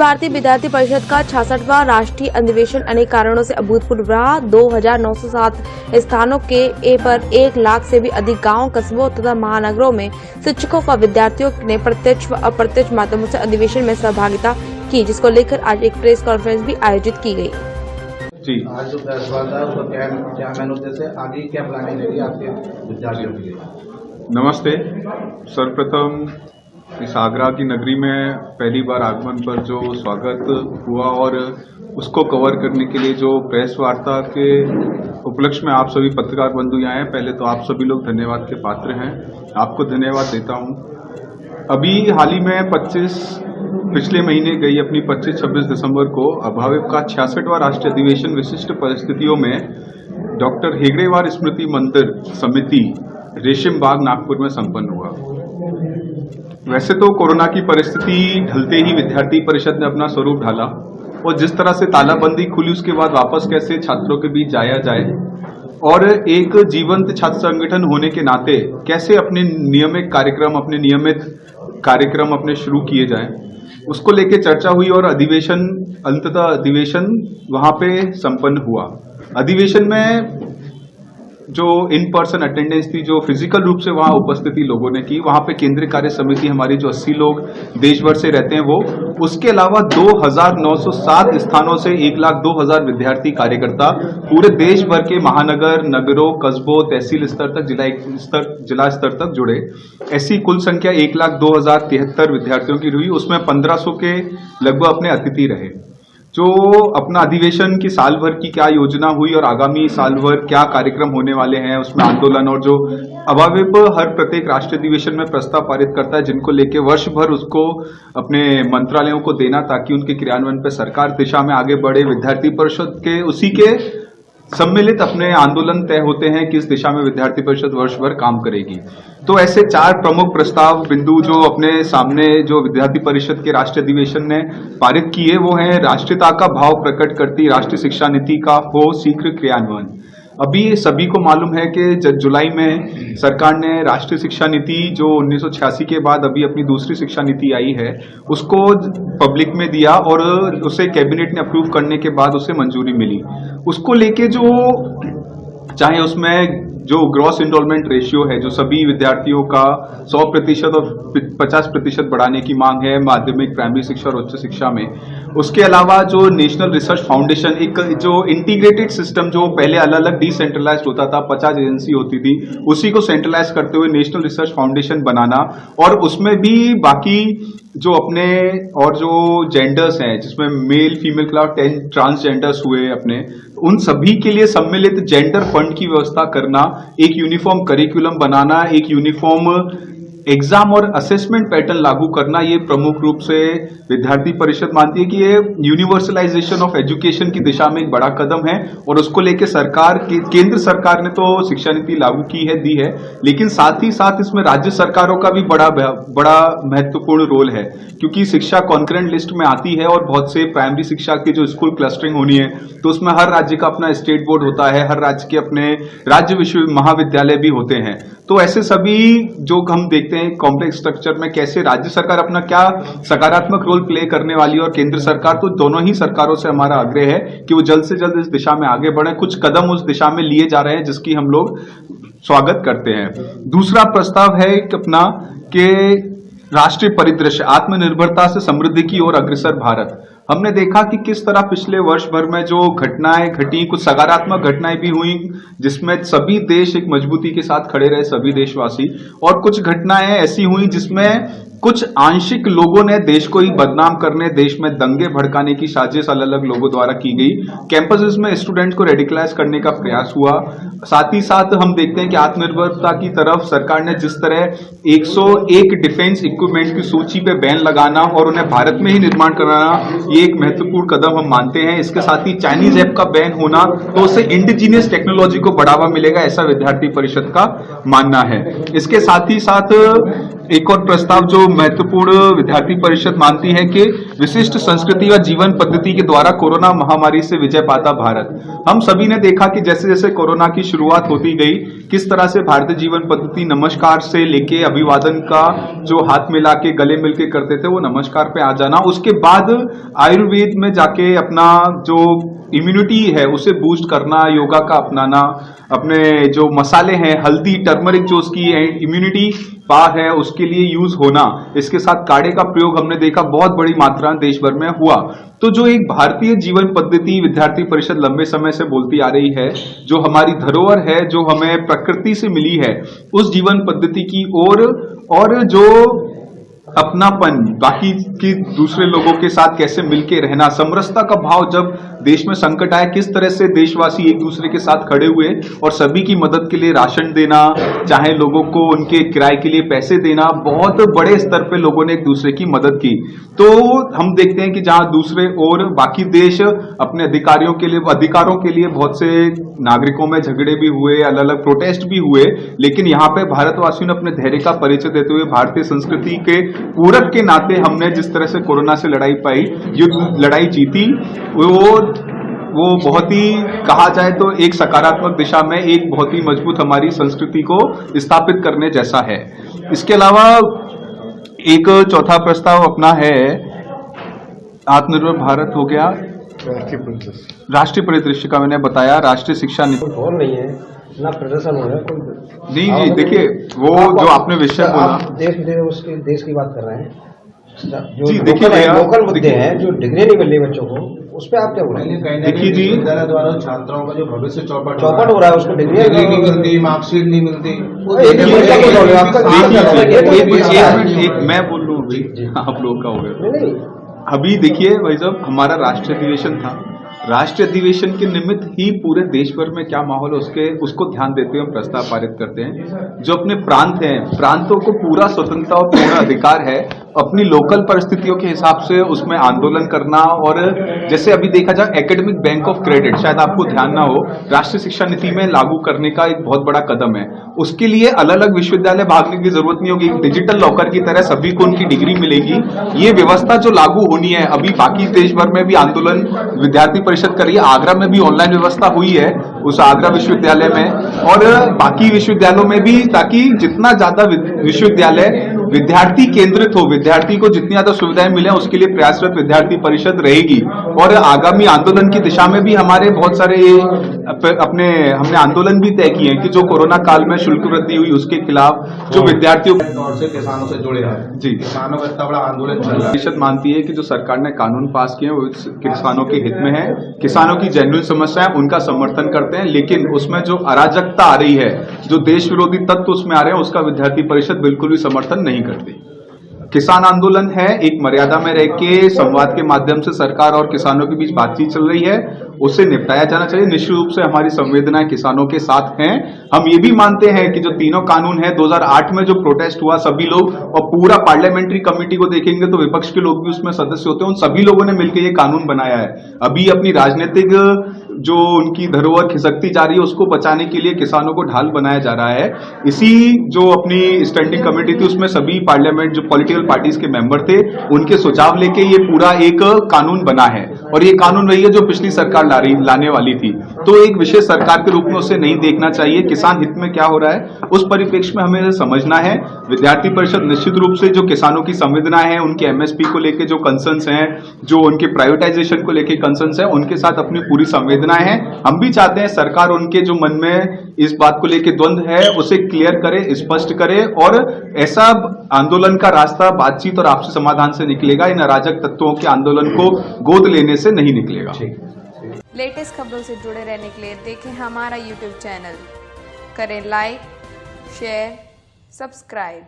भारतीय विद्यार्थी परिषद का 66वां राष्ट्रीय अधिवेशन अनेक कारणों से अभूतपूर्व रहा। 2907 स्थानों के पर 1 लाख से भी अधिक गांवों, कस्बों तथा महानगरों में शिक्षकों व विद्यार्थियों ने प्रत्यक्ष व अप्रत्यक्ष माध्यमों से अधिवेशन में सहभागिता की, जिसको लेकर आज एक प्रेस कॉन्फ्रेंस भी आयोजित की गई। जी, आज जो प्रेस हुआ था उसका क्या मैन उद्देश्य है, आगे क्या प्लानिंग रहेगी आपके विद्यार्थियों के लिए? नमस्ते। सर्वप्रथम इस आगरा की नगरी में पहली बार आगमन पर जो स्वागत हुआ और उसको कवर करने के लिए जो प्रेस वार्ता के उपलक्ष्य में आप सभी पत्रकार बंधु आए हैं, पहले तो आप सभी लोग धन्यवाद के पात्र हैं। आपको धन्यवाद देता हूं। अभी हाल ही में पिछले महीने गई अपनी 25-26 दिसंबर को अभाविप का 66वां राष्ट्रीय अधिवेशन विशिष्ट परिस्थितियों में डॉक्टर हेगड़ेवार स्मृति मंदिर समिति रेशम बाग नागपुर में संपन्न हुआ। वैसे तो कोरोना की परिस्थिति ढलते ही विद्यार्थी परिषद ने अपना स्वरूप ढाला और जिस तरह से तालाबंदी खुली उसके बाद वापस कैसे छात्रों के बीच जाया जाए और एक जीवंत छात्र संगठन होने के नाते कैसे अपने नियमित कार्यक्रम अपने शुरू किए जाएं, उसको लेके चर्चा हुई और अंततः अधिवेशन वहां पे संपन्न हुआ। अधिवेशन में जो इन पर्सन अटेंडेंस थी, जो फिजिकल रूप से वहां उपस्थिति लोगों ने की, वहां पे केंद्रीय कार्य समिति हमारी जो 80 लोग देश भर से रहते हैं वो, उसके अलावा 2907 स्थानों से 1,02,000 विद्यार्थी कार्यकर्ता पूरे देश भर के महानगर, नगरों, कस्बों, तहसील स्तर तक, जिला स्तर तक जुड़े। ऐसी कुल संख्या 1,02,073 विद्यार्थियों की हुई। उसमें 1500 के लगभग अपने अतिथि रहे। जो अपना अधिवेशन की साल भर की क्या योजना हुई और आगामी साल भर क्या कार्यक्रम होने वाले हैं, उसमें आंदोलन और जो अभाविप हर प्रत्येक राष्ट्रीय अधिवेशन में प्रस्ताव पारित करता है जिनको लेके वर्ष भर उसको अपने मंत्रालयों को देना ताकि उनके क्रियान्वयन पर सरकार दिशा में आगे बढ़े। विद्यार्थी परिषद के उसी के सम्मिलित अपने आंदोलन तय होते हैं किस दिशा में विद्यार्थी परिषद वर्ष भर काम करेगी। तो ऐसे 4 प्रमुख प्रस्ताव बिंदु जो अपने सामने जो विद्यार्थी परिषद के राष्ट्रीय अधिवेशन ने पारित किए वो है, राष्ट्रीयता का भाव प्रकट करती राष्ट्रीय शिक्षा नीति का हो शीघ्र क्रियान्वयन। अभी सभी को मालूम है कि जुलाई में सरकार ने राष्ट्रीय शिक्षा नीति जो 1986 के बाद अभी अपनी दूसरी शिक्षा नीति आई है उसको पब्लिक में दिया और उसे कैबिनेट ने अप्रूव करने के बाद उसे मंजूरी मिली। उसको लेके जो चाहे उसमें जो ग्रॉस इनरोलमेंट रेशियो है, जो सभी विद्यार्थियों का 100% और 50% बढ़ाने की मांग है माध्यमिक, प्राइमरी शिक्षा और उच्च शिक्षा में। उसके अलावा जो नेशनल रिसर्च फाउंडेशन, एक जो इंटीग्रेटेड सिस्टम जो पहले अलग अलग डिसेंट्रलाइज्ड होता था, 50 एजेंसी होती थी, उसी को सेंट्रलाइज करते हुए नेशनल रिसर्च फाउंडेशन बनाना और उसमें भी बाकी जो अपने और जो जेंडर्स हैं जिसमें मेल फीमेल क्लास 10 ट्रांसजेंडर्स हुए अपने, उन सभी के लिए सम्मिलित जेंडर फंड की व्यवस्था करना, एक यूनिफॉर्म करिकुलम बनाना, एक यूनिफॉर्म एग्जाम और असेसमेंट पैटर्न लागू करना, ये प्रमुख रूप से विद्यार्थी परिषद मानती है कि ये यूनिवर्सलाइजेशन ऑफ एजुकेशन की दिशा में एक बड़ा कदम है और उसको लेके केंद्र सरकार ने तो शिक्षा नीति लागू की है, दी है, लेकिन साथ ही साथ इसमें राज्य सरकारों का भी बड़ा महत्वपूर्ण रोल है क्योंकि शिक्षा कॉन्करेंट लिस्ट में आती है और बहुत से प्राइमरी शिक्षा की जो स्कूल क्लस्टरिंग होनी है तो उसमें हर राज्य का अपना स्टेट बोर्ड होता है, हर राज्य के अपने राज्य महाविद्यालय भी होते हैं। तो ऐसे सभी जो हम देखते हैं कॉम्प्लेक्स स्ट्रक्चर में कैसे राज्य सरकार अपना क्या सकारात्मक रोल प्ले करने वाली है और केंद्र सरकार, तो दोनों ही सरकारों से हमारा आग्रह है कि वो जल्द से जल्द इस दिशा में आगे बढ़े। कुछ कदम उस दिशा में लिए जा रहे हैं जिसकी हम लोग स्वागत करते हैं। दूसरा प्रस्ताव है अपना कि राष्ट्रीय परिदृश्य, आत्मनिर्भरता से समृद्धि की ओर अग्रसर भारत। हमने देखा कि किस तरह पिछले वर्ष भर में जो घटनाएं घटी, कुछ सकारात्मक घटनाएं भी हुई जिसमें सभी देश एक मजबूती के साथ खड़े रहे, सभी देशवासी, और कुछ घटनाएं ऐसी हुई जिसमें कुछ आंशिक लोगों ने देश को ही बदनाम करने, देश में दंगे भड़काने की साजिश अलग अलग लोगों द्वारा की गई। कैंपसेस में स्टूडेंट को रेडिकलाइज करने का प्रयास हुआ। साथ ही साथ हम देखते हैं कि आत्मनिर्भरता की तरफ सरकार ने जिस तरह 101 डिफेंस इक्विपमेंट की सूची पे बैन लगाना और उन्हें भारत में ही निर्माण कराना, ये एक महत्वपूर्ण कदम हम मानते हैं। इसके साथ ही चाइनीज ऐप का बैन होना, तो उससे इंडिजीनियस टेक्नोलॉजी को बढ़ावा मिलेगा, ऐसा विद्यार्थी परिषद का मानना है। इसके साथ ही साथ एक और प्रस्ताव जो महत्वपूर्ण विद्यार्थी परिषद मानती है कि विशिष्ट संस्कृति व जीवन पद्धति के द्वारा कोरोना महामारी से विजय पाता भारत। हम सभी ने देखा कि जैसे जैसे कोरोना की शुरुआत होती गई, किस तरह से भारतीय जीवन पद्धति नमस्कार से लेके अभिवादन का जो हाथ मिला के गले मिलके करते थे वो नमस्कार पे आ जाना, उसके बाद आयुर्वेद में जाके अपना जो इम्यूनिटी है उसे बूस्ट करना, योगा का अपनाना, अपने जो मसाले हैं हल्दी टर्मरिक जो उसकी इम्यूनिटी पावर है उसके लिए यूज होना, इसके साथ काढ़े का प्रयोग हमने देखा बहुत बड़ी मात्रा में देश भर में हुआ। तो जो एक भारतीय जीवन पद्धति विद्यार्थी परिषद लंबे समय से बोलती आ रही है, जो हमारी धरोहर है, जो हमें प्रकृति से मिली है, उस जीवन पद्धति की ओर और जो अपनापन, बाकी की दूसरे लोगों के साथ कैसे मिलके रहना, समरसता का भाव जब देश में संकट आया, किस तरह से देशवासी एक दूसरे के साथ खड़े हुए और सभी की मदद के लिए राशन देना, चाहे लोगों को उनके किराए के लिए पैसे देना, बहुत बड़े स्तर पे लोगों ने एक दूसरे की मदद की। तो हम देखते हैं कि जहां दूसरे और बाकी देश अपने अधिकारों के लिए बहुत से नागरिकों में झगड़े भी हुए, अलग अलग प्रोटेस्ट भी हुए, लेकिन यहाँ पे भारतवासियों ने अपने धैर्य का परिचय देते हुए भारतीय संस्कृति के पूरक के नाते हमने जिस तरह से कोरोना से लड़ाई जीती, वो बहुत ही कहा जाए तो एक सकारात्मक दिशा में एक बहुत ही मजबूत हमारी संस्कृति को स्थापित करने जैसा है। इसके अलावा एक चौथा प्रस्ताव अपना है आत्मनिर्भर भारत हो गया, राष्ट्रीय परिदृश्य का मैंने बताया, राष्ट्रीय शिक्षा नीति नहीं है ना, प्रदर्शन हो रहा है कोई जी देखिए वो जो आपने विषय बोला, देश की बात कर रहे हैं, जी देखिए लोकल मुद्दे हैं, जो डिग्री नहीं मिल रही बच्चों को, उस पर आप क्या बोल रहे हैं? देखिए जी, विद्यालय द्वारा छात्रों का जो भविष्य चौपट हो रहा है, उसको डिग्री नहीं मिलती, मार्कशीट नहीं मिलती। एक मैं बोल लूँ आप लोग का हो गया। अभी देखिए भाई साहब, हमारा राष्ट्रीय अधिवेशन था, राष्ट्रीय अधिवेशन के निमित्त ही पूरे देश भर में क्या माहौल है उसको ध्यान देते हुए हम प्रस्ताव पारित करते हैं। जो अपने प्रांत हैं, प्रांतों को पूरा स्वतंत्रता और पूर्ण अधिकार है अपनी लोकल परिस्थितियों के हिसाब से उसमें आंदोलन करना, और जैसे अभी देखा जाए एकेडमिक बैंक ऑफ क्रेडिट, शायद आपको ध्यान ना हो, राष्ट्रीय शिक्षा नीति में लागू करने का एक बहुत बड़ा कदम है। उसके लिए अलग अलग विश्वविद्यालय भागने की जरूरत नहीं होगी, डिजिटल लॉकर की तरह सभी को उनकी डिग्री मिलेगी। ये व्यवस्था जो लागू होनी है, अभी बाकी देश भर में भी आंदोलन विद्यार्थी परिषद कर रही है, आगरा में भी ऑनलाइन व्यवस्था हुई है उस आगरा विश्वविद्यालय में, और बाकी विश्वविद्यालयों में भी, ताकि जितना ज्यादा विश्वविद्यालय विद्यार्थी केंद्रित हो, विद्यार्थी को जितनी ज्यादा सुविधाएं मिले उसके लिए प्रयासरत विद्यार्थी परिषद रहेगी। और आगामी आंदोलन की दिशा में भी हमारे बहुत सारे हमने आंदोलन भी तय किए हैं कि जो कोरोना काल में शुल्क वृद्धि हुई उसके खिलाफ जो विद्यार्थियों और से किसानों से जुड़े हैं जी, किसानों का इतना बड़ा आंदोलन चल रहा है। परिषद मानती है कि जो सरकार ने कानून पास किए वो किसानों के हित में है, किसानों की जेन्युइन समस्या है उनका समर्थन करते हैं, लेकिन उसमें जो अराजकता आ रही है, जो देश विरोधी तत्व उसमें आ रहे हैं, उसका विद्यार्थी परिषद बिल्कुल भी समर्थन नहीं करती। किसान आंदोलन है, एक मर्यादा में रह के संवाद के माध्यम से सरकार और किसानों के बीच बातचीत चल रही है, उसे निपटाया जाना चाहिए। निश्चित रूप से हमारी संवेदनाएं किसानों के साथ हैं। हम ये भी मानते हैं कि जो तीनों कानून है, 2008 में जो प्रोटेस्ट हुआ सभी लोग, और पूरा पार्लियामेंट्री कमेटी को देखेंगे तो विपक्ष के लोग भी उसमें सदस्य होते हैं, उन सभी लोगों ने मिलकर ये कानून बनाया है। अभी अपनी राजनीतिक जो उनकी धरोहर खिसकती जा रही है उसको बचाने के लिए किसानों को ढाल बनाया जा रहा है। इसी जो अपनी स्टैंडिंग कमेटी थी उसमें सभी पार्लियामेंट जो पॉलिटिकल पार्टीज के मेंबर थे, उनके सुझाव लेके ये पूरा एक कानून बना है, और ये कानून रही है जो पिछली सरकार लाने वाली थी। तो एक विशेष सरकार के रूप में उसे नहीं देखना चाहिए। किसान हित में क्या हो रहा है उस परिप्रेक्ष्य में हमें समझना है। विद्यार्थी परिषद निश्चित रूप से जो किसानों की संवेदनाएं हैं, उनके एमएसपी को लेकर जो कंसर्न्स हैं, जो उनके प्राइवेटाइजेशन को लेकर कंसर्न्स हैं, उनके साथ अपनी पूरी संवेदनाएं हैं। हम भी चाहते हैं सरकार उनके जो मन में इस बात को लेकर द्वंद्व है उसे क्लियर करे, स्पष्ट करे, और ऐसा आंदोलन का रास्ता बातचीत और आपसी समाधान से निकलेगा, इन अराजक तत्वों के आंदोलन को गोद लेने से नहीं निकलेगा। लेटेस्ट खबरों से जुड़े रहने के लिए देखें हमारा YouTube चैनल, करें लाइक, शेयर, सब्सक्राइब।